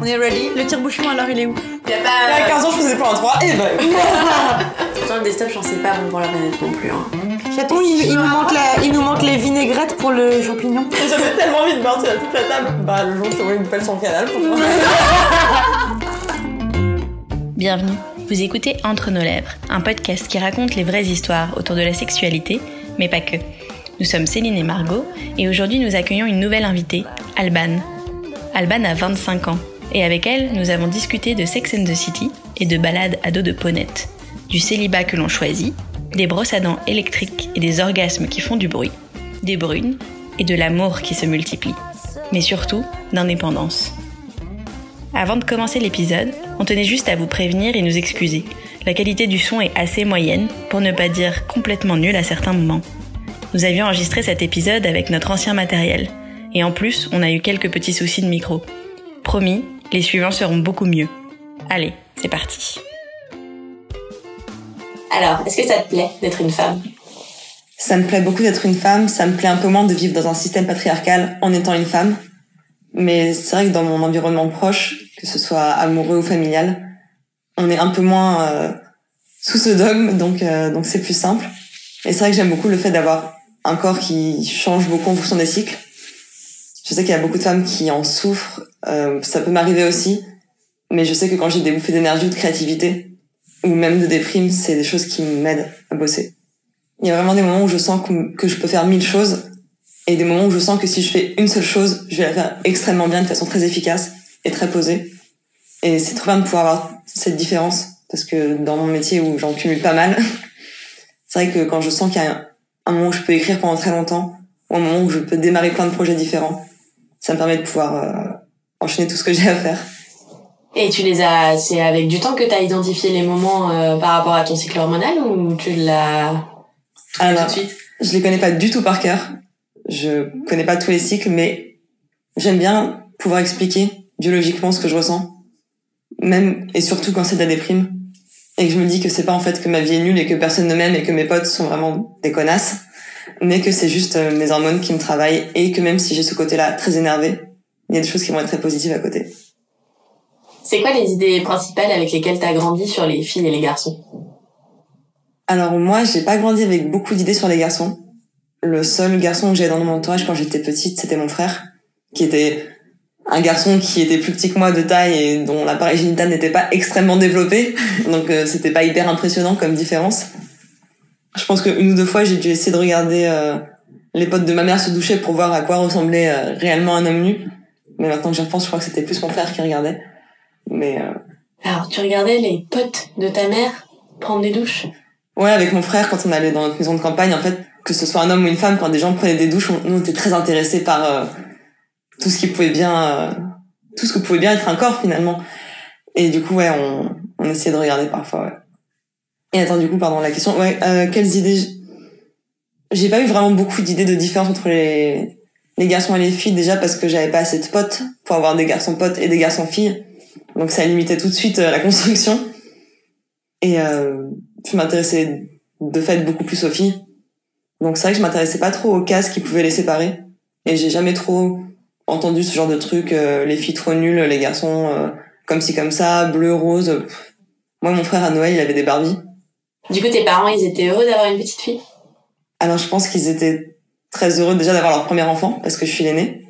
On est ready. Le tire-bouchon, alors, il est où? Il y a 15 ans, je faisais des plans à 3 et ben. Pourtant, le desktop, j'en sais pas bon pour la planète non plus. Hein. Chaton, il nous manque les vinaigrettes pour le champignon. J'avais tellement envie de partir à toute la table. Bah, le jour où je te vois une pelle sur le canal pour toi. Bienvenue, vous écoutez Entre nos lèvres, un podcast qui raconte les vraies histoires autour de la sexualité, mais pas que. Nous sommes Céline et Margot, et aujourd'hui nous accueillons une nouvelle invitée, Alban. Alban a 25 ans, et avec elle, nous avons discuté de Sex and the City et de balades à dos de ponette, du célibat que l'on choisit, des brosses à dents électriques et des orgasmes qui font du bruit, des brunes et de l'amour qui se multiplie, mais surtout d'indépendance. Avant de commencer l'épisode, on tenait juste à vous prévenir et nous excuser. La qualité du son est assez moyenne, pour ne pas dire complètement nulle à certains moments. Nous avions enregistré cet épisode avec notre ancien matériel. Et en plus, on a eu quelques petits soucis de micro. Promis, les suivants seront beaucoup mieux. Allez, c'est parti. Alors, est-ce que ça te plaît d'être une femme ? Ça me plaît beaucoup d'être une femme, ça me plaît un peu moins de vivre dans un système patriarcal en étant une femme. Mais c'est vrai que dans mon environnement proche, que ce soit amoureux ou familial, on est un peu moins sous ce dogme, donc c'est plus simple. Et c'est vrai que j'aime beaucoup le fait d'avoir un corps qui change beaucoup en fonction des cycles. Je sais qu'il y a beaucoup de femmes qui en souffrent, ça peut m'arriver aussi, mais je sais que quand j'ai des bouffées d'énergie ou de créativité, ou même de déprime, c'est des choses qui m'aident à bosser. Il y a vraiment des moments où je sens que je peux faire 1000 choses, et des moments où je sens que si je fais une seule chose, je vais la faire extrêmement bien, de façon très efficace et très posée. Et c'est trop bien de pouvoir avoir cette différence, parce que dans mon métier où j'en cumule pas mal, c'est vrai que quand je sens qu'il y a un moment où je peux écrire pendant très longtemps, ou un moment où je peux démarrer plein de projets différents, ça me permet de pouvoir enchaîner tout ce que j'ai à faire. Et c'est avec du temps que t'as identifié les moments par rapport à ton cycle hormonal, ou tu l'as tout de suite ? Je les connais pas du tout par cœur. Je connais pas tous les cycles, mais j'aime bien pouvoir expliquer biologiquement ce que je ressens, même et surtout quand c'est de la déprime, et que je me dis que c'est pas en fait que ma vie est nulle et que personne ne m'aime et que mes potes sont vraiment des connasses, mais que c'est juste mes hormones qui me travaillent, et que même si j'ai ce côté-là très énervé, il y a des choses qui vont être très positives à côté. C'est quoi les idées principales avec lesquelles t'as grandi sur les filles et les garçons ? Alors moi, j'ai pas grandi avec beaucoup d'idées sur les garçons. Le seul garçon que j'avais dans mon entourage quand j'étais petite, c'était mon frère, qui était un garçon qui était plus petit que moi de taille et dont l'appareil génital n'était pas extrêmement développé. Donc c'était pas hyper impressionnant comme différence. Je pense que une ou deux fois, j'ai dû essayer de regarder les potes de ma mère se doucher pour voir à quoi ressemblait réellement un homme nu. Mais maintenant que j'y repense, je crois que c'était plus mon frère qui regardait. Mais Alors, tu regardais les potes de ta mère prendre des douches ? Ouais, avec mon frère, quand on allait dans notre maison de campagne, en fait, que ce soit un homme ou une femme, quand des gens prenaient des douches, nous on était très intéressés par tout ce qui pouvait bien, tout ce que pouvait bien être un corps finalement. Et du coup, ouais, on essayait de regarder parfois. Ouais. Et attends, du coup, pardon, la question. Ouais, quelles idées j'ai pas eu vraiment beaucoup d'idées de différence entre les garçons et les filles, déjà parce que j'avais pas assez de potes pour avoir des garçons potes et des garçons filles, donc ça limitait tout de suite la construction. Et je m'intéressais de fait beaucoup plus aux filles. Donc c'est vrai que je m'intéressais pas trop aux cases qui pouvaient les séparer. Et j'ai jamais trop entendu ce genre de truc, les filles trop nulles, les garçons comme ci comme ça, bleu, rose. Moi, mon frère à Noël, il avait des Barbies. Du coup, tes parents, ils étaient heureux d'avoir une petite fille ? Alors je pense qu'ils étaient très heureux déjà d'avoir leur premier enfant, parce que je suis l'aînée.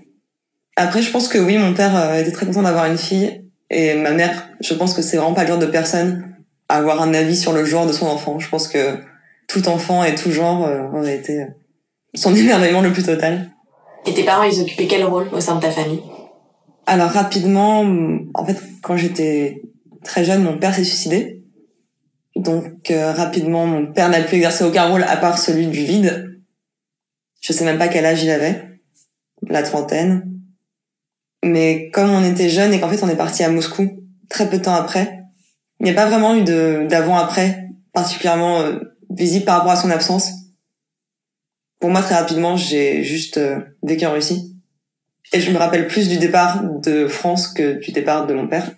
Après, je pense que oui, mon père était très content d'avoir une fille. Et ma mère, je pense que c'est vraiment pas le genre de personne à avoir un avis sur le genre de son enfant. Je pense que tout enfant et tout genre aurait été son émerveillement le plus total. Et tes parents, ils occupaient quel rôle au sein de ta famille ? Alors rapidement, en fait, quand j'étais très jeune, mon père s'est suicidé. Donc rapidement, mon père n'a plus exercé aucun rôle à part celui du vide. Je sais même pas quel âge il avait, la trentaine. Mais comme on était jeunes et qu'en fait on est parti à Moscou très peu de temps après, il n'y a pas vraiment eu d'avant-après particulièrement visible par rapport à son absence. Pour moi, très rapidement, j'ai juste vécu en Russie. Et je me rappelle plus du départ de France que du départ de mon père.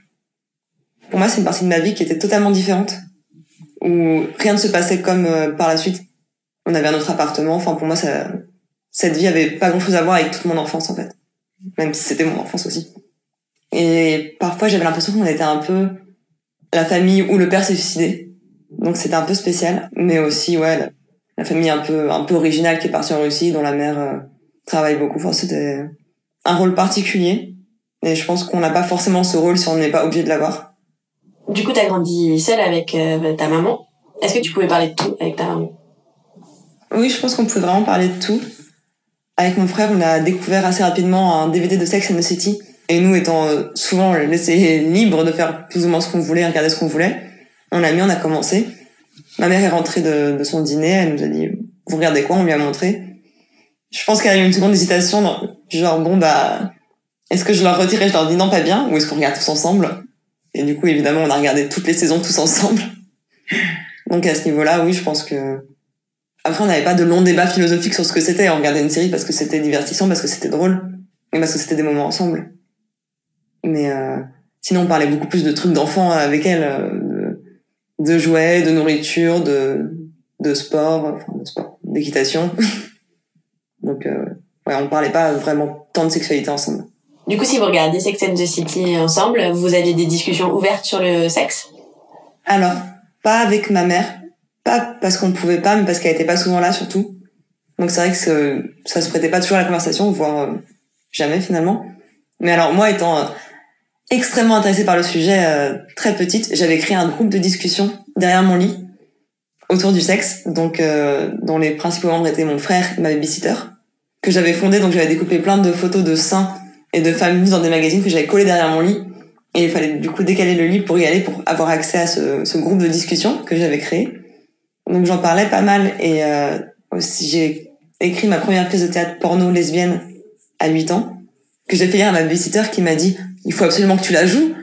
Pour moi, c'est une partie de ma vie qui était totalement différente, où rien ne se passait comme par la suite. On avait un autre appartement. Enfin, pour moi, cette vie avait pas grand-chose à voir avec toute mon enfance, en fait. Même si c'était mon enfance aussi. Et parfois, j'avais l'impression qu'on était un peu la famille où le père s'est suicidé. Donc c'était un peu spécial. Mais aussi, ouais, la famille un peu originale qui est partie en Russie, dont la mère travaille beaucoup. Enfin, c'était un rôle particulier. Et je pense qu'on n'a pas forcément ce rôle si on n'est pas obligé de l'avoir. Du coup, t'as grandi seule avec ta maman. Est-ce que tu pouvais parler de tout avec ta maman? Oui, je pense qu'on pouvait vraiment parler de tout. Avec mon frère, on a découvert assez rapidement un DVD de Sex and the City. Et nous, étant souvent laissés libres de faire plus ou moins ce qu'on voulait, regarder ce qu'on voulait, on a commencé. Ma mère est rentrée de son dîner, elle nous a dit « Vous regardez quoi ?» On lui a montré. Je pense qu'elle a eu une seconde hésitation, genre « Bon, est-ce que je leur retire et je leur dis non, pas bien, ou est-ce qu'on regarde tous ensemble ?» Et du coup, évidemment, on a regardé toutes les saisons tous ensemble. Donc à ce niveau-là, oui, je pense que... Après, on n'avait pas de longs débats philosophiques sur ce que c'était. On regardait une série parce que c'était divertissant, parce que c'était drôle, et parce que c'était des moments ensemble. Mais sinon, on parlait beaucoup plus de trucs d'enfants avec elle, de jouets, de nourriture, de sport, d'équitation. Donc, ouais, on parlait pas vraiment tant de sexualité ensemble. Du coup, si vous regardez Sex and the City ensemble, vous aviez des discussions ouvertes sur le sexe? Alors, pas avec ma mère. Pas parce qu'on ne pouvait pas, mais parce qu'elle était pas souvent là, surtout. Donc c'est vrai que ça se prêtait pas toujours à la conversation, voire jamais finalement. Mais alors, moi, étant extrêmement intéressée par le sujet, très petite, j'avais créé un groupe de discussion derrière mon lit autour du sexe, donc dont les principaux membres étaient mon frère et ma babysitter, que j'avais fondé. Donc j'avais découpé plein de photos de seins et de femmes nues dans des magazines que j'avais collés derrière mon lit. Et il fallait du coup décaler le lit pour y aller, pour avoir accès à ce groupe de discussion que j'avais créé. Donc j'en parlais pas mal, et aussi j'ai écrit ma première pièce de théâtre porno lesbienne à 8 ans, que j'ai fait lire à ma babysitter qui m'a dit « Il faut absolument que tu la joues ».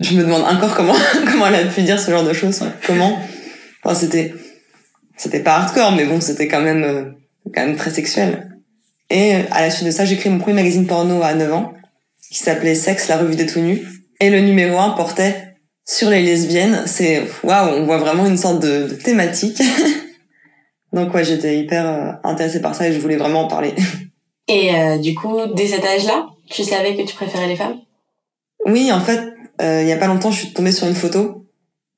Je me demande encore comment elle a pu dire ce genre de choses. Comment? Enfin, c'était pas hardcore, mais bon, c'était quand même très sexuel. Et à la suite de ça, j'ai créé mon premier magazine porno à 9 ans, qui s'appelait Sexe, la revue des tout nus. Et le numéro 1 portait sur les lesbiennes. C'est, waouh, on voit vraiment une sorte de thématique. Donc ouais, j'étais hyper intéressée par ça et je voulais vraiment en parler. Et du coup, dès cet âge-là, tu savais que tu préférais les femmes? Oui, en fait, il y a pas longtemps, je suis tombée sur une photo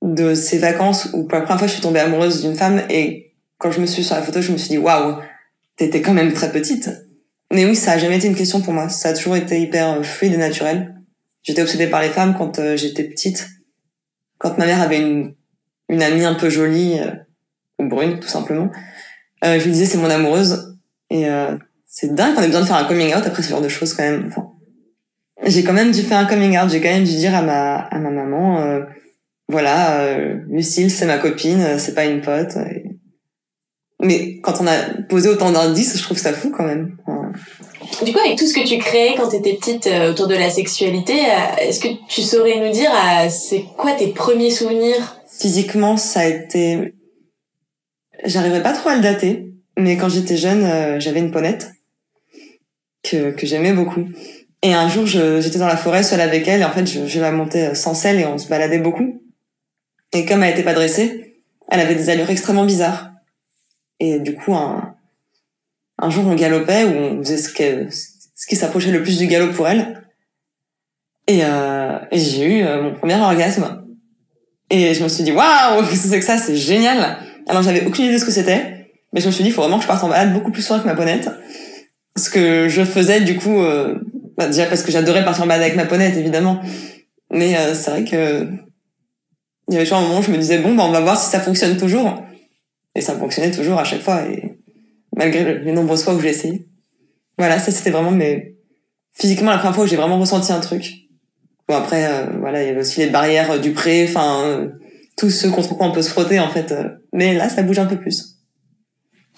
de ces vacances où pour la première fois, je suis tombée amoureuse d'une femme, et quand je me suis sur la photo, je me suis dit, waouh, t'étais quand même très petite. Mais oui, ça a jamais été une question pour moi. Ça a toujours été hyper fluide et naturel. J'étais obsédée par les femmes quand j'étais petite. Quand ma mère avait une amie un peu jolie, ou brune, tout simplement, je lui disais c'est mon amoureuse. Et c'est dingue qu'on ait besoin de faire un coming out après ce genre de choses quand même. Enfin, j'ai quand même dû faire un coming out. J'ai quand même dû dire à ma maman, voilà, Lucille, c'est ma copine, c'est pas une pote. Mais quand on a posé autant d'indices, je trouve ça fou quand même. Enfin... Du coup, avec tout ce que tu créais quand t'étais petite autour de la sexualité, est-ce que tu saurais nous dire c'est quoi tes premiers souvenirs? Physiquement, ça a été... J'arriverai pas trop à le dater, mais quand j'étais jeune, j'avais une ponette que j'aimais beaucoup. Et un jour, j'étais dans la forêt seule avec elle, et en fait, je la montais sans selle et on se baladait beaucoup. Et comme elle était pas dressée, elle avait des allures extrêmement bizarres. Et du coup, un jour, on galopait, où on faisait ce qui s'approchait le plus du galop pour elle. Et j'ai eu mon premier orgasme. Et je me suis dit, waouh, qu'est-ce que c'est que ça? C'est génial! Alors, j'avais aucune idée de ce que c'était, mais je me suis dit, il faut vraiment que je parte en balade beaucoup plus souvent avec ma ponette. Ce que je faisais, du coup, déjà parce que j'adorais partir en balade avec ma ponette, évidemment. Mais c'est vrai que il y avait toujours un moment où je me disais, bon, on va voir si ça fonctionne toujours. Et ça fonctionnait toujours à chaque fois, et malgré les nombreuses fois où j'ai essayé. Voilà, ça c'était vraiment physiquement la première fois où j'ai vraiment ressenti un truc. Bon, après, voilà, il y avait aussi les barrières du pré, tout ce contre quoi on peut se frotter, en fait. Mais là, ça bouge un peu plus.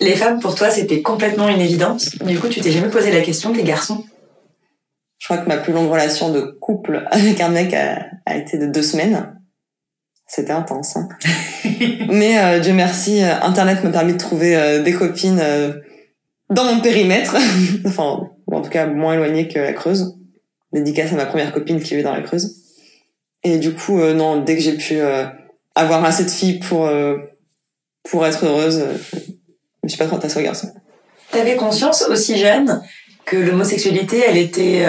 Les femmes, pour toi, c'était complètement une évidence. Du coup, tu t'es jamais posé la question des garçons? Je crois que ma plus longue relation de couple avec un mec a été de 2 semaines. C'était intense, hein. Mais Dieu merci, Internet m'a permis de trouver des copines dans mon périmètre. Enfin, en tout cas, moins éloignées que la Creuse. Dédicace à ma première copine qui vit dans la Creuse. Et du coup, non, dès que j'ai pu avoir assez de filles pour être heureuse, je me suis pas trop attachée aux garçons. T'avais conscience, aussi jeune, que l'homosexualité, elle était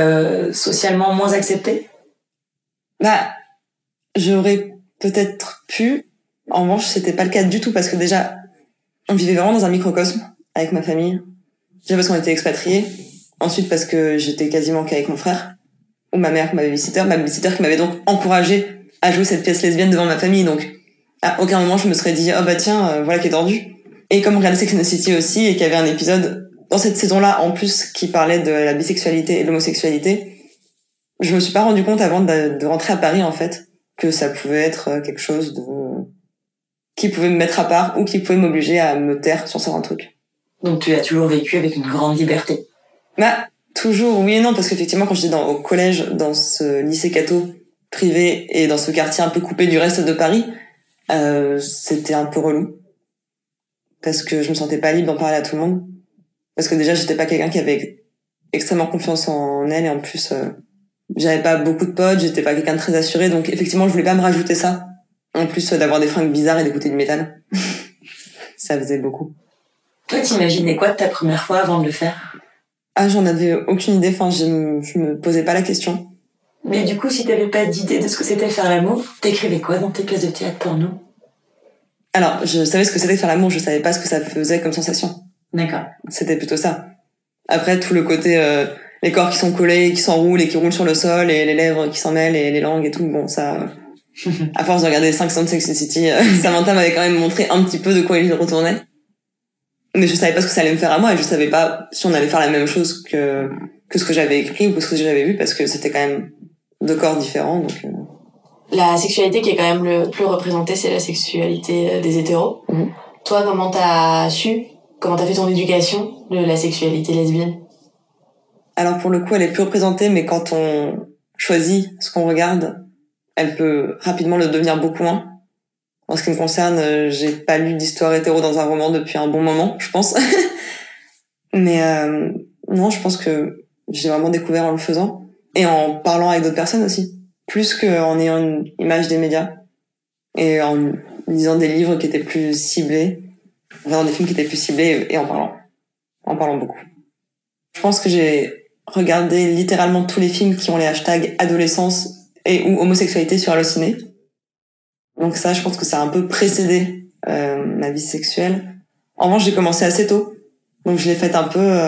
socialement moins acceptée? Bah, j'aurais peut-être pu. En revanche, c'était pas le cas du tout parce que déjà, on vivait vraiment dans un microcosme avec ma famille. Déjà parce qu'on était expatriés. Ensuite parce que j'étais quasiment qu'avec mon frère. Ou ma mère, ma babysitter qui m'avait donc encouragée à jouer cette pièce lesbienne devant ma famille. Donc, à aucun moment je me serais dit, oh bah tiens, voilà qui est tordu. Et comme on regardait Sex and the City aussi, et qu'il y avait un épisode dans cette saison-là, en plus, qui parlait de la bisexualité et de l'homosexualité, je me suis pas rendu compte avant de rentrer à Paris, en fait, que ça pouvait être quelque chose qui pouvait me mettre à part ou qui pouvait m'obliger à me taire sur certains trucs. Donc tu as toujours vécu avec une grande liberté? Bah, toujours, oui et non, parce qu'effectivement, quand j'étais au collège, dans ce lycée catho privé et dans ce quartier un peu coupé du reste de Paris, c'était un peu relou. Parce que je me sentais pas libre d'en parler à tout le monde. Parce que déjà, j'étais pas quelqu'un qui avait extrêmement confiance en elle, et en plus, j'avais pas beaucoup de potes, j'étais pas quelqu'un de très assuré, donc effectivement, je voulais pas me rajouter ça. En plus d'avoir des fringues bizarres et d'écouter du métal. Ça faisait beaucoup. Toi, t'imaginais quoi de ta première fois avant de le faire? Ah, j'en avais aucune idée, enfin, je me posais pas la question. Mais du coup, si t'avais pas d'idée de ce que c'était faire l'amour, t'écrivais quoi dans tes pièces de théâtre porno? Alors, je savais ce que c'était faire l'amour, je savais pas ce que ça faisait comme sensation. D'accord. C'était plutôt ça. Après, tout le côté, les corps qui sont collés, qui s'enroulent et qui roulent sur le sol, et les lèvres qui s'en mêlent, et les langues et tout, bon, ça, à force de regarder 5 de Sex and the City, Samantha m'avait quand même montré un petit peu de quoi il retournait. Mais je savais pas ce que ça allait me faire à moi, et je savais pas si on allait faire la même chose que ce que j'avais écrit ou que ce que j'avais vu, parce que c'était quand même deux corps différents, donc... La sexualité qui est quand même le plus représentée, c'est la sexualité des hétéros. Mhm. Toi, comment t'as fait ton éducation de la sexualité lesbienne? Alors pour le coup, elle est plus représentée, mais quand on choisit ce qu'on regarde, elle peut rapidement le devenir beaucoup moins. En ce qui me concerne, j'ai pas lu d'histoire hétéro dans un roman depuis un bon moment, je pense. Mais non, je pense que j'ai vraiment découvert en le faisant. Et en parlant avec d'autres personnes aussi. Plus qu'en ayant une image des médias. Et en lisant des livres qui étaient plus ciblés. En regardant des films qui étaient plus ciblés et en parlant. En parlant beaucoup. Je pense que j'ai regardé littéralement tous les films qui ont les hashtags adolescence et ou homosexualité sur Allociné. Donc ça, je pense que ça a un peu précédé ma vie sexuelle. En revanche, j'ai commencé assez tôt. Donc je l'ai faite un peu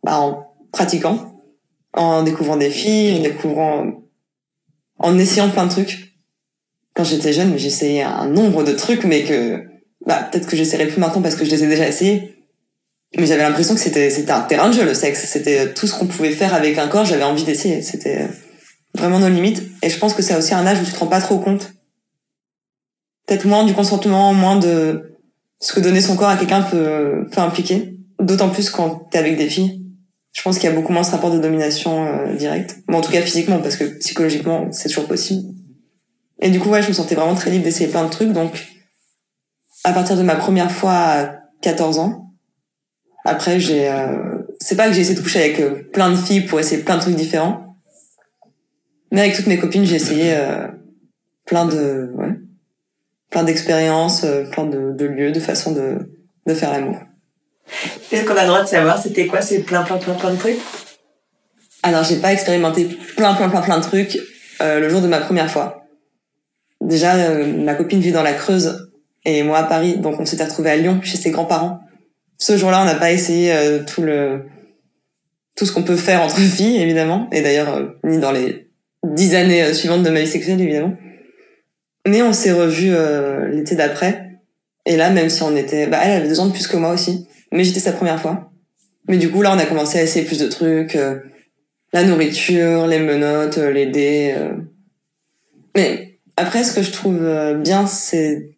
en pratiquant, en découvrant des filles, en essayant plein de trucs. Quand j'étais jeune, j'essayais un nombre de trucs, mais que peut-être que j'essaierai plus maintenant parce que je les ai déjà essayés. Mais j'avais l'impression que c'était un terrain de jeu, le sexe. C'était tout ce qu'on pouvait faire avec un corps, j'avais envie d'essayer. C'était vraiment nos limites. Et je pense que c'est aussi un âge où tu te rends pas trop compte. Peut-être moins du consentement, moins de ce que donner son corps à quelqu'un peut impliquer. D'autant plus quand t'es avec des filles. Je pense qu'il y a beaucoup moins ce rapport de domination direct. Bon, en tout cas physiquement, parce que psychologiquement, c'est toujours possible. Et du coup, ouais, je me sentais vraiment très libre d'essayer plein de trucs. Donc, à partir de ma première fois à 14 ans, après, c'est pas que j'ai essayé de coucher avec plein de filles pour essayer plein de trucs différents. Mais avec toutes mes copines, j'ai essayé plein d'expériences, plein de lieux, de façons de faire l'amour. Est-ce qu'on a le droit de savoir c'était quoi ces plein de trucs? Alors, j'ai pas expérimenté plein de trucs le jour de ma première fois. Déjà, ma copine vit dans la Creuse et moi à Paris, donc on s'était retrouvés à Lyon chez ses grands-parents. Ce jour-là, on n'a pas essayé tout ce qu'on peut faire entre filles, évidemment, et d'ailleurs ni dans les 10 années suivantes de ma vie sexuelle, évidemment. Mais on s'est revus l'été d'après, et là, même si on était... elle avait 2 ans de plus que moi aussi, mais j'étais sa première fois. Mais du coup, là, on a commencé à essayer plus de trucs, la nourriture, les menottes, les dés... Mais après, ce que je trouve bien, c'est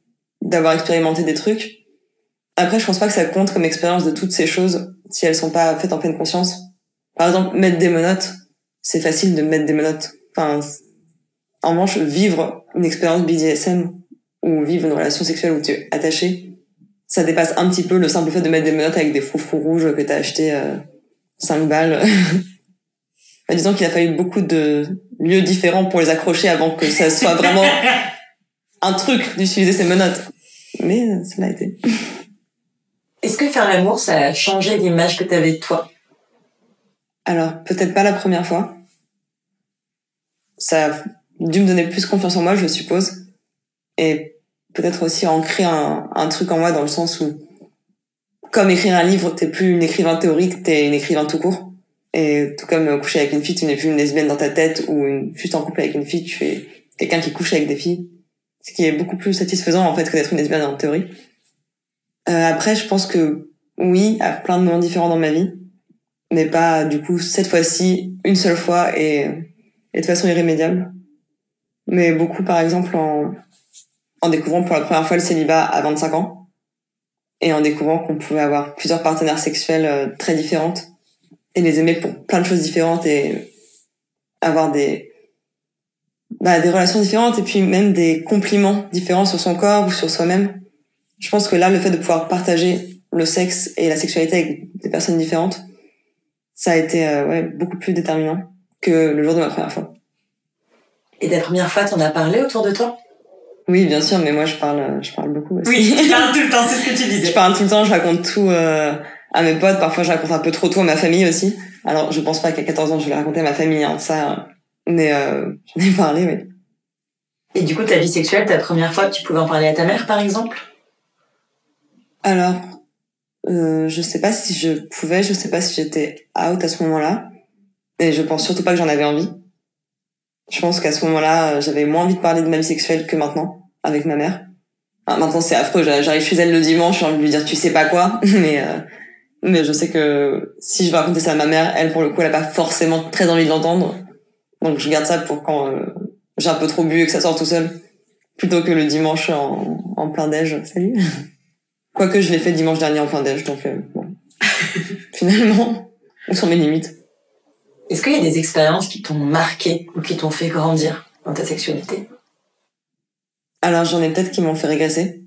d'avoir expérimenté des trucs. Après, je pense pas que ça compte comme expérience de toutes ces choses si elles sont pas faites en pleine conscience. Par exemple, mettre des menottes, c'est facile de mettre des menottes. Enfin, en revanche, vivre une expérience BDSM ou vivre une relation sexuelle où tu es attaché, ça dépasse un petit peu le simple fait de mettre des menottes avec des froufrous rouges que t'as acheté 5 balles. Disons qu'il a fallu beaucoup de lieux différents pour les accrocher avant que ça soit vraiment un truc d'utiliser ces menottes. Mais ça l'a été. Est-ce que faire l'amour, ça a changé l'image que t'avais de toi? Alors, peut-être pas la première fois. Ça a dû me donner plus confiance en moi, je suppose. Et peut-être aussi ancrer un truc en moi dans le sens où, comme écrire un livre, t'es plus une écrivain théorique, t'es une écrivain tout court. Et tout comme coucher avec une fille, tu n'es plus une lesbienne dans ta tête ou juste en couple avec une fille, tu es quelqu'un qui couche avec des filles. Ce qui est beaucoup plus satisfaisant, en fait, que d'être une lesbienne en théorie. Après, je pense que oui, à plein de moments différents dans ma vie, mais pas, du coup, cette fois-ci, une seule fois et de façon irrémédiable. Mais beaucoup, par exemple, en découvrant pour la première fois le célibat à 25 ans et en découvrant qu'on pouvait avoir plusieurs partenaires sexuels très différentes et les aimer pour plein de choses différentes et avoir des relations différentes et puis même des compliments différents sur son corps ou sur soi-même. Je pense que là, le fait de pouvoir partager le sexe et la sexualité avec des personnes différentes, ça a été beaucoup plus déterminant que le jour de ma première fois. Et ta première fois, t'en as parlé autour de toi? Oui, bien sûr, mais moi je parle beaucoup aussi. Oui, tu parles tout le temps, c'est ce que tu disais. Je parle tout le temps, je raconte tout à mes potes, parfois je raconte un peu trop tout à ma famille aussi. Alors, je pense pas qu'à 14 ans je vais raconter à ma famille, ça, mais j'en ai parlé, oui. Et du coup, ta vie sexuelle, ta première fois, tu pouvais en parler à ta mère, par exemple? Alors, je sais pas si je pouvais, je sais pas si j'étais out à ce moment-là, et je pense surtout pas que j'en avais envie. Je pense qu'à ce moment-là, j'avais moins envie de parler de ma vie sexuelle que maintenant, avec ma mère. Enfin, maintenant, c'est affreux, j'arrive chez elle le dimanche, j'ai envie de lui dire tu sais pas quoi, mais je sais que si je vais raconter ça à ma mère, elle, pour le coup, elle a pas forcément très envie de l'entendre. Donc, je garde ça pour quand j'ai un peu trop bu et que ça sort tout seul, plutôt que le dimanche en plein déj. Salut. Quoique, je l'ai fait dimanche dernier en plein déj, donc bon. Finalement, on s'en met limite. Est-ce qu'il y a des expériences qui t'ont marqué ou qui t'ont fait grandir dans ta sexualité? Alors, j'en ai peut-être qui m'ont fait régresser.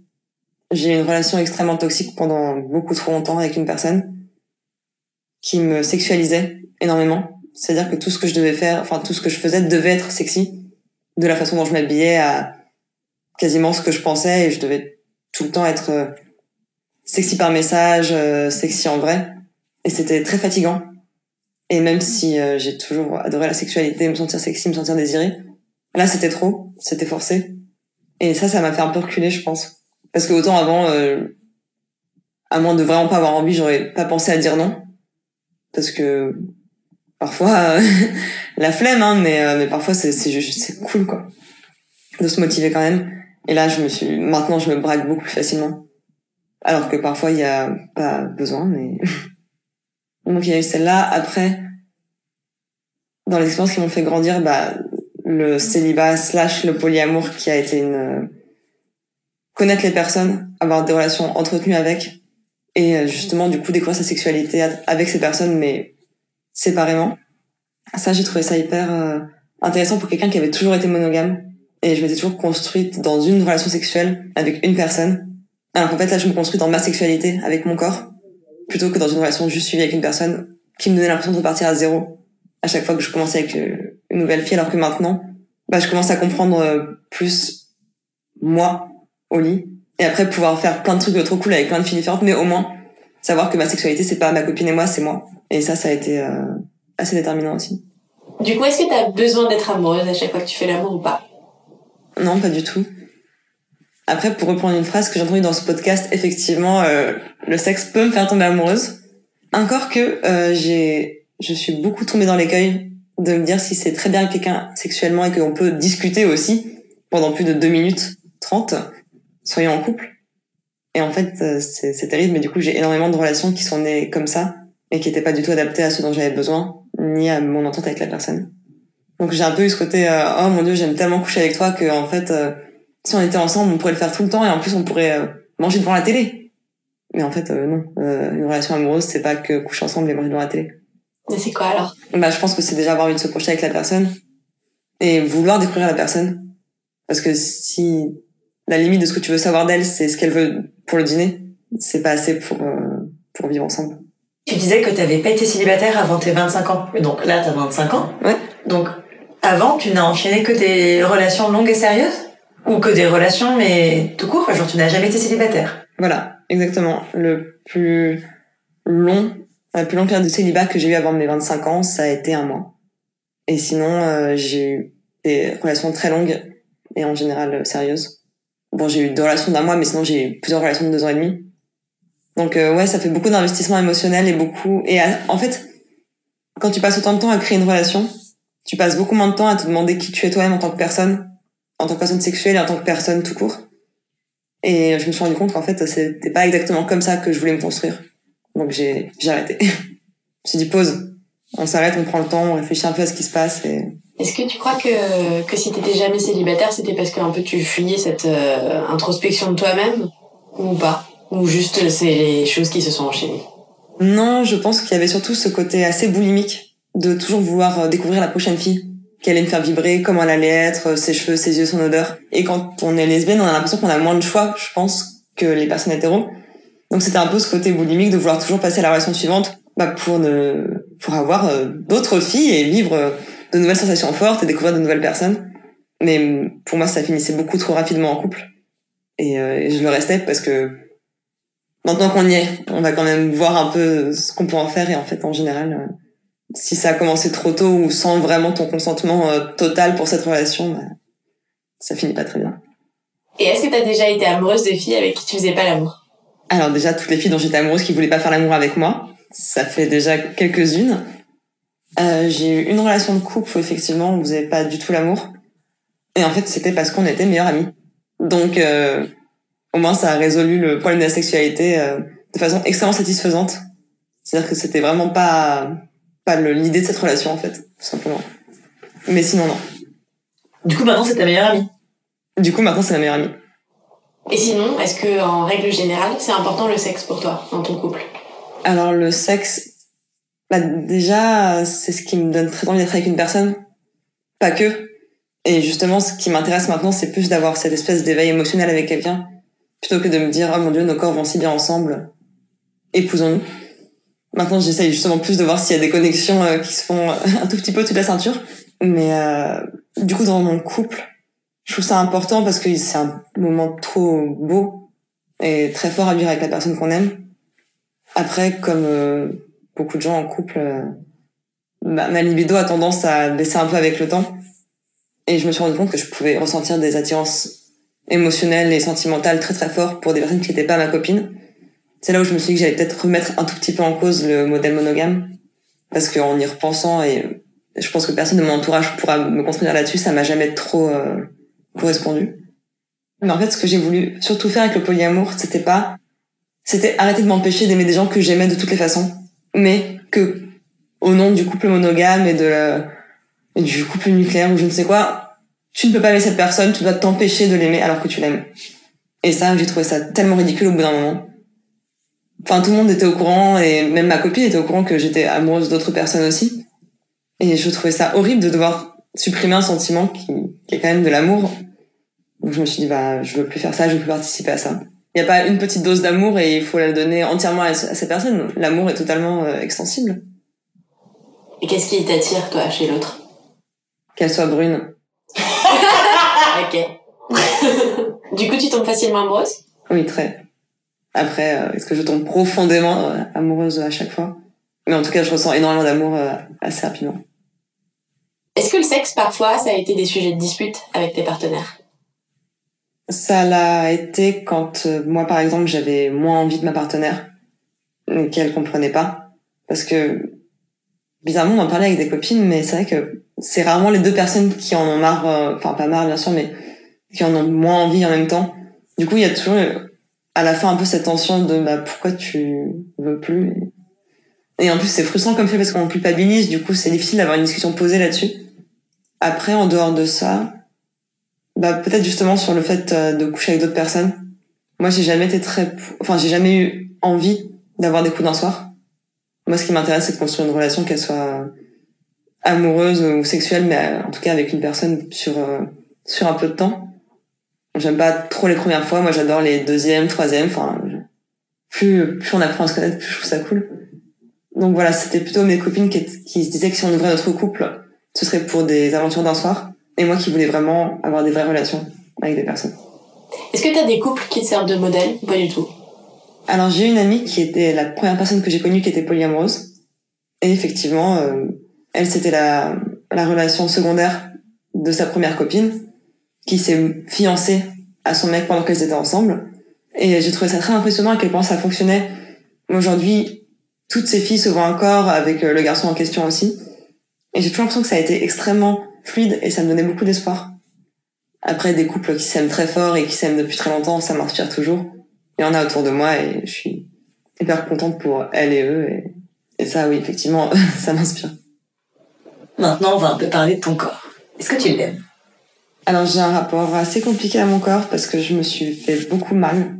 J'ai eu une relation extrêmement toxique pendant beaucoup trop longtemps avec une personne qui me sexualisait énormément. C'est-à-dire que tout ce que je devais faire, enfin tout ce que je faisais devait être sexy, de la façon dont je m'habillais à quasiment ce que je pensais, et je devais tout le temps être sexy par message, sexy en vrai. Et c'était très fatigant. Et même si j'ai toujours adoré la sexualité, me sentir sexy, me sentir désirée, là c'était trop, c'était forcé. Et ça m'a fait un peu reculer, je pense. Parce que autant avant, à moins de vraiment pas avoir envie, j'aurais pas pensé à dire non. Parce que parfois, la flemme, hein, mais parfois c'est cool, quoi. De se motiver quand même. Et là, maintenant je me braque beaucoup plus facilement. Alors que parfois il y a pas besoin, mais... Donc il y a eu celle-là. Après, dans les expériences qui m'ont fait grandir, le célibat / le polyamour qui a été connaître les personnes, avoir des relations entretenues avec, et justement du coup découvrir sa sexualité avec ces personnes, mais séparément. Ça, j'ai trouvé ça hyper intéressant pour quelqu'un qui avait toujours été monogame, et je m'étais toujours construite dans une relation sexuelle avec une personne. Alors qu'en fait là, je me construis dans ma sexualité avec mon corps, plutôt que dans une relation juste suivie avec une personne qui me donnait l'impression de repartir à zéro à chaque fois que je commençais avec une nouvelle fille, alors que maintenant, je commence à comprendre plus moi au lit, et après pouvoir faire plein de trucs trop cool avec plein de filles différentes, mais au moins savoir que ma sexualité c'est pas ma copine et moi, c'est moi. Et ça a été assez déterminant aussi. Du coup, est-ce que t'as besoin d'être amoureuse à chaque fois que tu fais l'amour ou pas? Non, pas du tout. Après, pour reprendre une phrase que j'ai entendue dans ce podcast, effectivement, le sexe peut me faire tomber amoureuse. Encore que je suis beaucoup tombée dans l'écueil de me dire si c'est très bien avec quelqu'un sexuellement et qu'on peut discuter aussi pendant plus de 2 minutes 30, soyons en couple. Et en fait, c'est terrible, mais du coup, j'ai énormément de relations qui sont nées comme ça et qui étaient pas du tout adaptées à ce dont j'avais besoin, ni à mon entente avec la personne. Donc j'ai un peu eu ce côté oh mon Dieu, j'aime tellement coucher avec toi que en fait si on était ensemble, on pourrait le faire tout le temps, et en plus on pourrait manger devant la télé. Mais en fait non, une relation amoureuse, c'est pas que coucher ensemble et manger devant la télé. Mais c'est quoi alors? Je pense que c'est déjà avoir envie de se projeter avec la personne et vouloir découvrir la personne. Parce que si la limite de ce que tu veux savoir d'elle, c'est ce qu'elle veut pour le dîner, c'est pas assez pour vivre ensemble. Tu disais que t'avais pas été célibataire avant tes 25 ans. Donc là, t'as 25 ans. Ouais. Donc, avant, tu n'as enchaîné que des relations longues et sérieuses? Ou que des relations, mais tout court, genre tu n'as jamais été célibataire? Voilà, exactement. Le plus long La plus longue période de célibat que j'ai eue avant mes 25 ans, ça a été 1 mois. Et sinon, j'ai eu des relations très longues et en général sérieuses. Bon, j'ai eu 2 relations d'1 mois, mais sinon j'ai eu plusieurs relations de 2 ans et demi. Donc ouais, ça fait beaucoup d'investissement émotionnel et beaucoup... Et en fait, quand tu passes autant de temps à créer une relation, tu passes beaucoup moins de temps à te demander qui tu es toi-même en tant que personne sexuelle et en tant que personne tout court. Et je me suis rendu compte qu'en fait, c'était pas exactement comme ça que je voulais me construire. Donc j'ai arrêté. Je me suis dit pause. On s'arrête, on prend le temps, on réfléchit un peu à ce qui se passe. Est-ce que tu crois que si t'étais jamais célibataire, c'était parce que un peu tu fuyais cette introspection de toi-même ou pas? Ou juste c'est les choses qui se sont enchaînées? Non, je pense qu'il y avait surtout ce côté assez boulimique de toujours vouloir découvrir la prochaine fille, qu'elle allait me faire vibrer, comment elle allait être, ses cheveux, ses yeux, son odeur. Et quand on est lesbienne, on a l'impression qu'on a moins de choix, je pense, que les personnes hétéros. Donc c'était un peu ce côté boulimique de vouloir toujours passer à la relation suivante, pour avoir d'autres filles et vivre de nouvelles sensations fortes et découvrir de nouvelles personnes. Mais pour moi, ça finissait beaucoup trop rapidement en couple. Et je le restais parce que maintenant qu'on y est, on va quand même voir un peu ce qu'on peut en faire. Et en fait, en général, si ça a commencé trop tôt ou sans vraiment ton consentement total pour cette relation, ça finit pas très bien. Et est-ce que t'as déjà été amoureuse de filles avec qui tu faisais pas l'amour? Alors déjà, toutes les filles dont j'étais amoureuse qui voulaient pas faire l'amour avec moi, ça fait déjà quelques-unes. J'ai eu une relation de couple où effectivement on faisait pas du tout l'amour. Et en fait, c'était parce qu'on était meilleurs amis. Donc, au moins, ça a résolu le problème de la sexualité de façon extrêmement satisfaisante. C'est-à-dire que c'était vraiment pas l'idée de cette relation, en fait, tout simplement. Mais sinon, non. Du coup, maintenant, c'est ta meilleure amie. Du coup, maintenant, c'est ma meilleure amie. Et sinon, est-ce que, en règle générale, c'est important le sexe pour toi, dans ton couple? Alors, le sexe, déjà, c'est ce qui me donne très envie d'être avec une personne. Pas que. Et justement, ce qui m'intéresse maintenant, c'est plus d'avoir cette espèce d'éveil émotionnel avec quelqu'un, plutôt que de me dire « Oh mon Dieu, nos corps vont si bien ensemble, épousons-nous ». Maintenant, j'essaye justement plus de voir s'il y a des connexions qui se font un tout petit peu au-dessus de la ceinture. Mais du coup, dans mon couple, je trouve ça important parce que c'est un moment trop beau et très fort à vivre avec la personne qu'on aime. Après, comme beaucoup de gens en couple, ma libido a tendance à baisser un peu avec le temps. Et je me suis rendu compte que je pouvais ressentir des attirances émotionnelles et sentimentales très très fortes pour des personnes qui n'étaient pas ma copine. C'est là où je me suis dit que j'allais peut-être remettre un tout petit peu en cause le modèle monogame. Parce qu'en y repensant, et je pense que personne de mon entourage pourra me contredire là-dessus, ça m'a jamais trop correspondu. Mais en fait, ce que j'ai voulu surtout faire avec le polyamour, c'était arrêter de m'empêcher d'aimer des gens que j'aimais de toutes les façons. Mais que, au nom du couple monogame et du couple nucléaire ou je ne sais quoi, tu ne peux pas aimer cette personne, tu dois t'empêcher de l'aimer alors que tu l'aimes. Et ça, j'ai trouvé ça tellement ridicule au bout d'un moment. Enfin, tout le monde était au courant, et même ma copine était au courant que j'étais amoureuse d'autres personnes aussi. Et je trouvais ça horrible de devoir supprimer un sentiment qui est quand même de l'amour. Donc je me suis dit, je veux plus faire ça, je veux plus participer à ça. Il n'y a pas une petite dose d'amour et il faut la donner entièrement à cette personne. L'amour est totalement extensible. Et qu'est-ce qui t'attire, toi, chez l'autre? Qu'elle soit brune. Ok. Du coup, tu tombes facilement amoureuse? Oui, très. Après, est-ce que je tombe profondément amoureuse à chaque fois? Mais en tout cas, je ressens énormément d'amour assez rapidement. Est-ce que le sexe, parfois, ça a été des sujets de dispute avec tes partenaires? Ça l'a été quand, moi, par exemple, j'avais moins envie de ma partenaire et qu'elle comprenait pas. Parce que, bizarrement, on en parlait avec des copines, mais c'est vrai que c'est rarement les deux personnes qui en ont marre, enfin, pas marre, bien sûr, mais qui en ont moins envie en même temps. Du coup, il y a toujours, à la fin, un peu cette tension de, pourquoi tu veux plus? Et en plus, c'est frustrant comme fait parce qu'on culpabilise, du coup, c'est difficile d'avoir une discussion posée là-dessus. Après, en dehors de ça, peut-être justement sur le fait de coucher avec d'autres personnes. Moi, j'ai jamais eu envie d'avoir des coups d'un soir. Moi, ce qui m'intéresse, c'est de construire une relation, qu'elle soit amoureuse ou sexuelle, mais en tout cas avec une personne sur un peu de temps. J'aime pas trop les premières fois. Moi, j'adore les deuxièmes, troisièmes. Enfin, plus on apprend à se connaître, plus je trouve ça cool. Donc voilà, c'était plutôt mes copines qui se disaient que si on ouvrait notre couple, ce serait pour des aventures d'un soir. Et moi qui voulais vraiment avoir des vraies relations avec des personnes. Est-ce que t'as des couples qui te servent de modèle ou pas du tout? Alors, j'ai une amie qui était la première personne que j'ai connue qui était polyamoureuse. Et effectivement, elle, c'était la relation secondaire de sa première copine, qui s'est fiancée à son mec pendant qu'elles étaient ensemble. Et j'ai trouvé ça très impressionnant à quel point ça fonctionnait. Aujourd'hui, toutes ces filles se voient encore avec le garçon en question aussi. Et j'ai toujours l'impression que ça a été extrêmement fluide et ça me donnait beaucoup d'espoir. Après, des couples qui s'aiment très fort et qui s'aiment depuis très longtemps, ça m'inspire toujours. Il y en a autour de moi et je suis hyper contente pour elles et eux. Et ça, oui, effectivement, ça m'inspire. Maintenant, on va un peu parler de ton corps. Est-ce que tu l'aimes? Alors, j'ai un rapport assez compliqué à mon corps parce que je me suis fait beaucoup mal.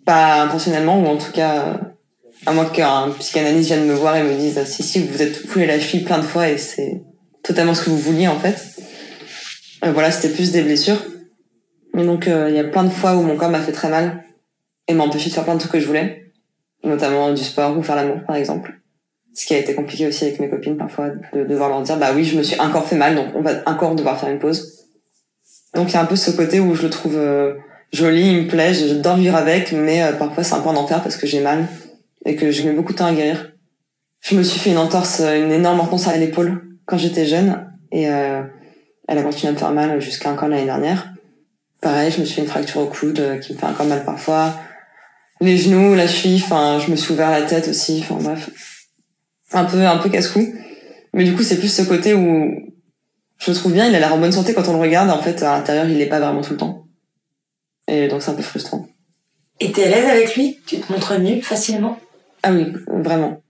Pas intentionnellement, ou en tout cas, à moins qu'un psychanalyste vienne me voir et me dise « Si, vous êtes foulé la cheville plein de fois et c'est totalement ce que vous vouliez, en fait. » Voilà, c'était plus des blessures. Et donc, il y a plein de fois où mon corps m'a fait très mal et m'a empêché de faire plein de trucs que je voulais, notamment du sport ou faire l'amour, par exemple. Ce qui a été compliqué aussi avec mes copines, parfois, de devoir leur dire « Bah oui, je me suis encore fait mal, donc on va encore devoir faire une pause. » Donc, il y a un peu ce côté où je le trouve joli, il me plaît, j'adore vivre avec, mais parfois c'est un peu un enfer parce que j'ai mal et que je mets beaucoup de temps à guérir. Je me suis fait une énorme entorse à l'épaule quand j'étais jeune et elle a continué à me faire mal jusqu'à encore l'année dernière. Pareil, je me suis fait une fracture au coude qui me fait encore mal parfois. Les genoux, la cheville, enfin, je me suis ouvert la tête aussi, enfin bref. Un peu casse-cou. Mais du coup, c'est plus ce côté où je le trouve bien, il a l'air en bonne santé quand on le regarde, en fait, à l'intérieur, il l'est pas vraiment tout le temps. Et donc, c'est un peu frustrant. Et t'es à l'aise avec lui? Tu te montres nue facilement? Ah oui, vraiment.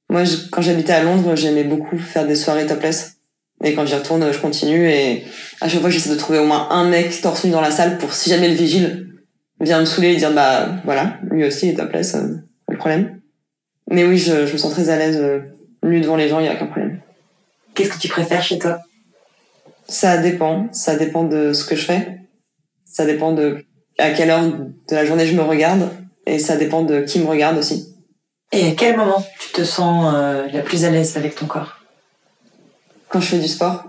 Moi, quand j'habitais à Londres, j'aimais beaucoup faire des soirées topless. Et quand j'y retourne, je continue et à chaque fois, j'essaie de trouver au moins un mec torse nu dans la salle pour si jamais le vigile vient me saouler et dire bah voilà, lui aussi il est topless, pas de problème. Mais oui, je me sens très à l'aise nue devant les gens, il y a aucun problème. Qu'est-ce que tu préfères chez toi? Ça dépend de ce que je fais. Ça dépend de à quelle heure de la journée je me regarde et ça dépend de qui me regarde aussi. Et à quel moment tu te sens la plus à l'aise avec ton corps? Quand je fais du sport.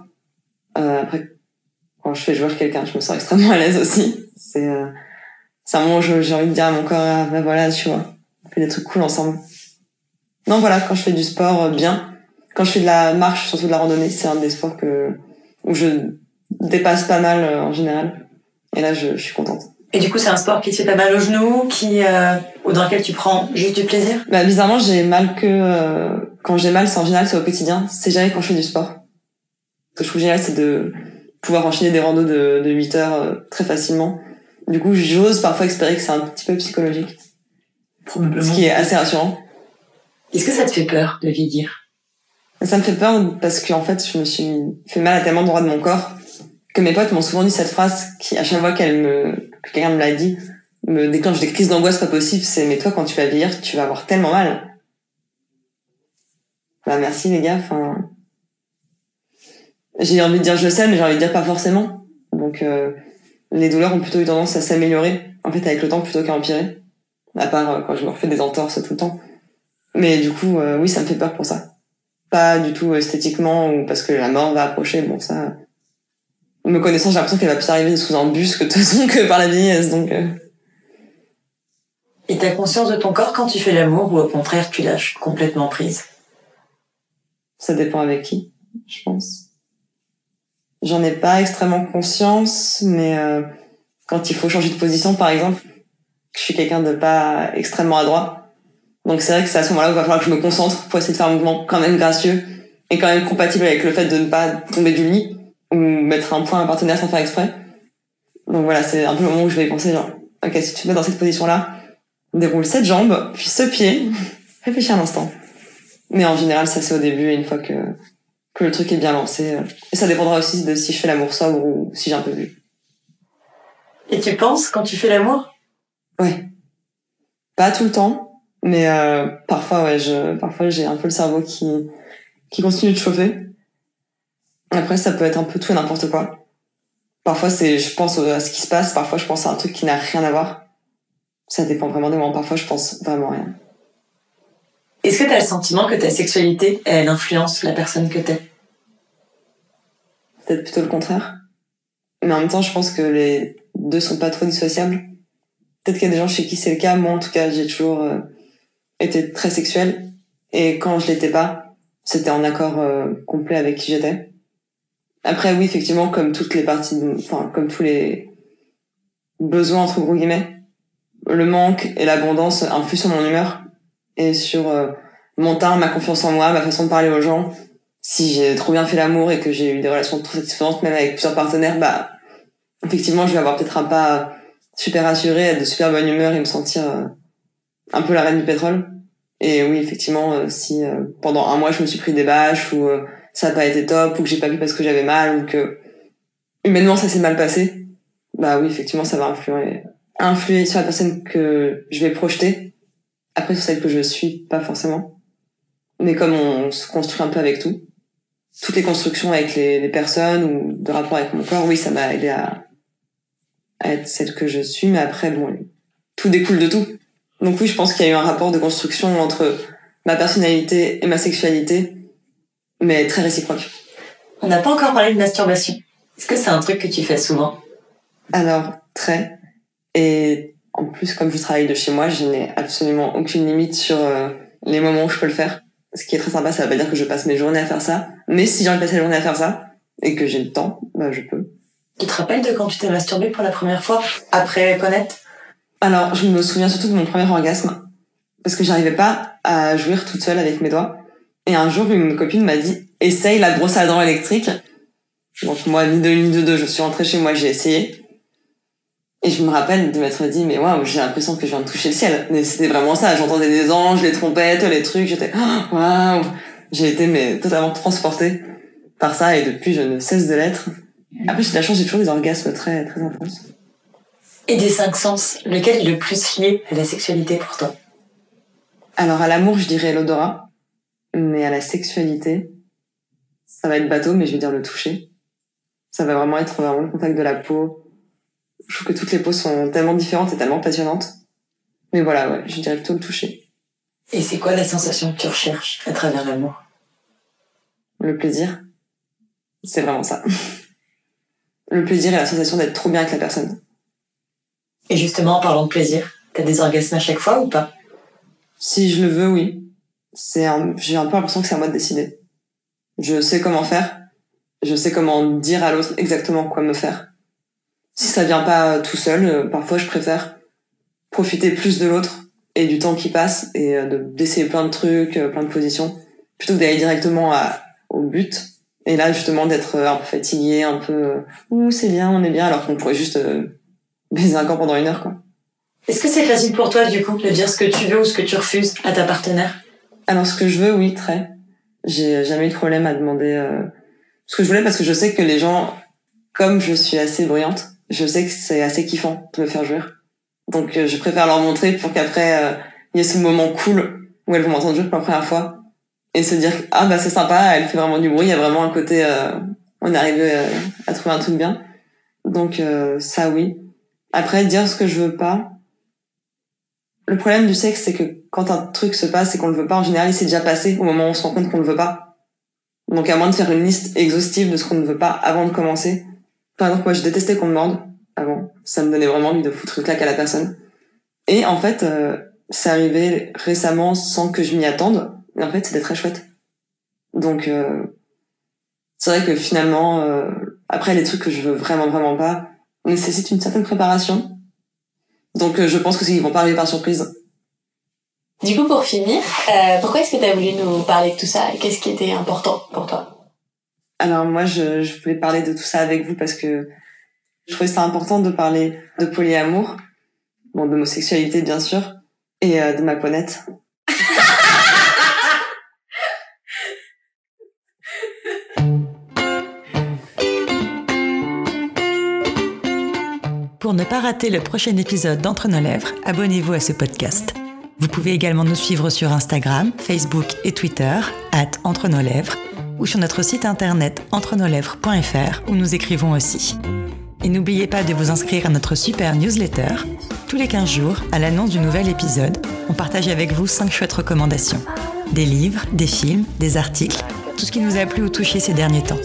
Après, quand je fais jouer quelqu'un, je me sens extrêmement à l'aise aussi. C'est un moment où j'ai envie de dire à mon corps, bah voilà, tu vois, on fait des trucs cool ensemble. Non, voilà, quand je fais du sport, bien. Quand je fais de la marche, surtout de la randonnée, c'est un des sports où je dépasse pas mal en général. Et là, je suis contente. Et du coup, c'est un sport qui te fait pas mal aux genoux, ou dans lequel tu prends juste du plaisir? Bah, bizarrement, j'ai mal quand j'ai mal, c'est en général, c'est au quotidien. C'est jamais quand je fais du sport. Ce que je trouve génial, c'est de pouvoir enchaîner des randos de 8 heures très facilement. Du coup, j'ose parfois espérer que c'est un petit peu psychologique. Probablement. Ce qui est assez rassurant. Est-ce que ça te fait peur de vieillir? Ça me fait peur parce qu'en fait, je me suis fait mal à tellement d'endroits de mon corps que mes potes m'ont souvent dit cette phrase qui, à chaque fois que quelqu'un me l'a dit, me déclenche des crises d'angoisse pas possible. C'est, mais toi, quand tu vas vieillir, tu vas avoir tellement mal. Bah, merci les gars, enfin... J'ai envie de dire je sais, mais j'ai envie de dire pas forcément. Donc, les douleurs ont plutôt eu tendance à s'améliorer, en fait, avec le temps plutôt qu'à empirer. À part quand je me refais des entorses tout le temps. Mais du coup, oui, ça me fait peur pour ça. Pas du tout esthétiquement ou parce que la mort va approcher. Bon, ça... Me connaissant, j'ai l'impression qu'elle va plus arriver sous un bus que par la vieillesse, donc... Et t'as conscience de ton corps quand tu fais l'amour ou au contraire, tu lâches complètement prise? Ça dépend avec qui, je pense. J'en ai pas extrêmement conscience, mais quand il faut changer de position, par exemple, je suis quelqu'un de pas extrêmement adroit. Donc c'est vrai que c'est à ce moment-là où il va falloir que je me concentre pour essayer de faire un mouvement quand même gracieux et quand même compatible avec le fait de ne pas tomber du lit ou mettre un point à un partenaire sans faire exprès. Donc voilà, c'est un peu le moment où je vais y penser, genre, ok, si tu te mets dans cette position-là, déroule cette jambe, puis ce pied, réfléchis un instant. Mais en général, ça c'est au début, et une fois que le truc est bien lancé. Et ça dépendra aussi de si je fais l'amour sobre ou si j'ai un peu bu. Et tu penses quand tu fais l'amour? Ouais. Pas tout le temps, mais parfois, ouais, parfois j'ai un peu le cerveau qui continue de chauffer. Après, ça peut être un peu tout et n'importe quoi. Parfois, je pense à ce qui se passe, parfois je pense à un truc qui n'a rien à voir. Ça dépend vraiment des moments, parfois je pense vraiment à rien. Est-ce que t'as le sentiment que ta sexualité, elle influence la personne que t'es? Peut-être plutôt le contraire. Mais en même temps, je pense que les deux sont pas trop dissociables. Peut-être qu'il y a des gens chez qui c'est le cas. Moi, en tout cas, j'ai toujours été très sexuelle. Et quand je l'étais pas, c'était en accord complet avec qui j'étais. Après, oui, effectivement, comme toutes les parties, comme tous les besoins, entre gros guillemets, le manque et l'abondance influent sur mon humeur et sur mon teint, ma confiance en moi, ma façon de parler aux gens. Si j'ai trop bien fait l'amour et que j'ai eu des relations trop satisfaisantes, même avec plusieurs partenaires, effectivement, je vais avoir peut-être un pas super assuré, être de super bonne humeur et me sentir un peu la reine du pétrole. Et oui, effectivement, si pendant un mois je me suis pris des bâches ou ça n'a pas été top ou que j'ai pas pu parce que j'avais mal ou que humainement ça s'est mal passé, oui, effectivement, ça va influer sur la personne que je vais projeter. Après, sur celle que je suis, pas forcément. Mais comme on se construit un peu avec tout, toutes les constructions avec les personnes ou de rapport avec mon corps, oui, ça m'a aidé à être celle que je suis. Mais après, tout découle de tout. Donc oui, je pense qu'il y a eu un rapport de construction entre ma personnalité et ma sexualité, mais très réciproque. On n'a pas encore parlé de masturbation. Est-ce que c'est un truc que tu fais souvent? Alors, très. Et en plus, comme je travaille de chez moi, je n'ai absolument aucune limite sur les moments où je peux le faire. Ce qui est très sympa, ça veut pas dire que je passe mes journées à faire ça. Mais si j'ai envie de passer la journée à faire ça, et que j'ai le temps, je peux. Tu te rappelles de quand tu t'es masturbée pour la première fois, après connaître? Alors, je me souviens surtout de mon premier orgasme. Parce que j'arrivais pas à jouir toute seule avec mes doigts. Et un jour, une copine m'a dit « Essaye la brosse à dents électrique ». Donc moi, ni de deux, je suis rentrée chez moi, j'ai essayé. Et je me rappelle de m'être dit « Mais waouh, j'ai l'impression que je viens de toucher le ciel ». Mais c'était vraiment ça, j'entendais des anges, les trompettes, les trucs, j'étais « Waouh ». J'ai été totalement transportée par ça et depuis, je ne cesse de l'être. Après, j'ai de la chance, j'ai toujours des orgasmes très, très intenses. Et des 5 sens, lequel est le plus lié à la sexualité pour toi? Alors, à l'amour, je dirais l'odorat. Mais à la sexualité, ça va être bateau, mais je vais dire le toucher. Ça va vraiment être le contact de la peau. Je trouve que toutes les peaux sont tellement différentes et tellement passionnantes. Mais voilà, ouais, je dirais plutôt le toucher. Et c'est quoi la sensation que tu recherches à travers l'amour? Le plaisir. C'est vraiment ça. Le plaisir et la sensation d'être trop bien avec la personne. Et justement, en parlant de plaisir, t'as des orgasmes à chaque fois ou pas? Si je le veux, oui. J'ai un peu l'impression que c'est à moi de décider. Je sais comment faire. Je sais comment dire à l'autre exactement quoi me faire. Si ça vient pas tout seul, parfois je préfère profiter plus de l'autre et du temps qui passe et d'essayer plein de trucs, plein de positions, plutôt que d'aller directement au but. Et là, justement, d'être un peu fatigué, un peu c'est bien, on est bien, alors qu'on pourrait juste baiser un corps pendant 1 heure, quoi. Est-ce que c'est facile pour toi, du coup, de dire ce que tu veux ou ce que tu refuses à ta partenaire? Alors, ce que je veux, oui, très. J'ai jamais eu de problème à demander ce que je voulais, parce que je sais que les gens, comme je suis assez bruyante, je sais que c'est assez kiffant de me faire jouir. Donc, je préfère leur montrer pour qu'après, il y ait ce moment cool où elles vont m'entendre jouer pour la première fois et se dire c'est sympa, elle fait vraiment du bruit, il y a vraiment un côté on est arrivé à trouver un truc bien. Donc ça, oui. Après, dire ce que je veux pas, le problème du sexe, c'est que quand un truc se passe et qu'on le veut pas, en général, il s'est déjà passé au moment où on se rend compte qu'on le veut pas. Donc à moins de faire une liste exhaustive de ce qu'on ne veut pas avant de commencer. Par exemple, moi, je détestais qu'on me morde avant. Ça me donnait vraiment envie de foutre une claque à la personne. Et en fait, c'est arrivé récemment sans que je m'y attende. Et en fait, c'était très chouette. Donc, c'est vrai que finalement, après, les trucs que je veux vraiment, vraiment pas nécessitent une certaine préparation. Donc, je pense que ils vont pas arriver par surprise. Du coup, pour finir, pourquoi est-ce que tu as voulu nous parler de tout ça et qu'est-ce qui était important pour toi? Alors moi, je voulais parler de tout ça avec vous parce que je trouvais ça important de parler de polyamour, d'homosexualité bien sûr, et de ma ponette. Pour ne pas rater le prochain épisode d'Entre nos lèvres, abonnez-vous à ce podcast. Vous pouvez également nous suivre sur Instagram, Facebook et Twitter, @entrenoslèvres, ou sur notre site internet entrenoslèvres.fr où nous écrivons aussi. Et n'oubliez pas de vous inscrire à notre super newsletter. Tous les 15 jours, à l'annonce du nouvel épisode, on partage avec vous 5 chouettes recommandations. Des livres, des films, des articles, tout ce qui nous a plu ou touché ces derniers temps.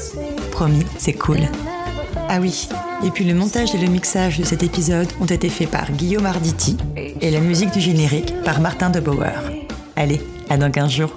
Promis, c'est cool. Ah oui, Et puis le montage et le mixage de cet épisode ont été faits par Guillaume Arditi et la musique du générique par Martin de Bauer. Allez, à dans 15 jours.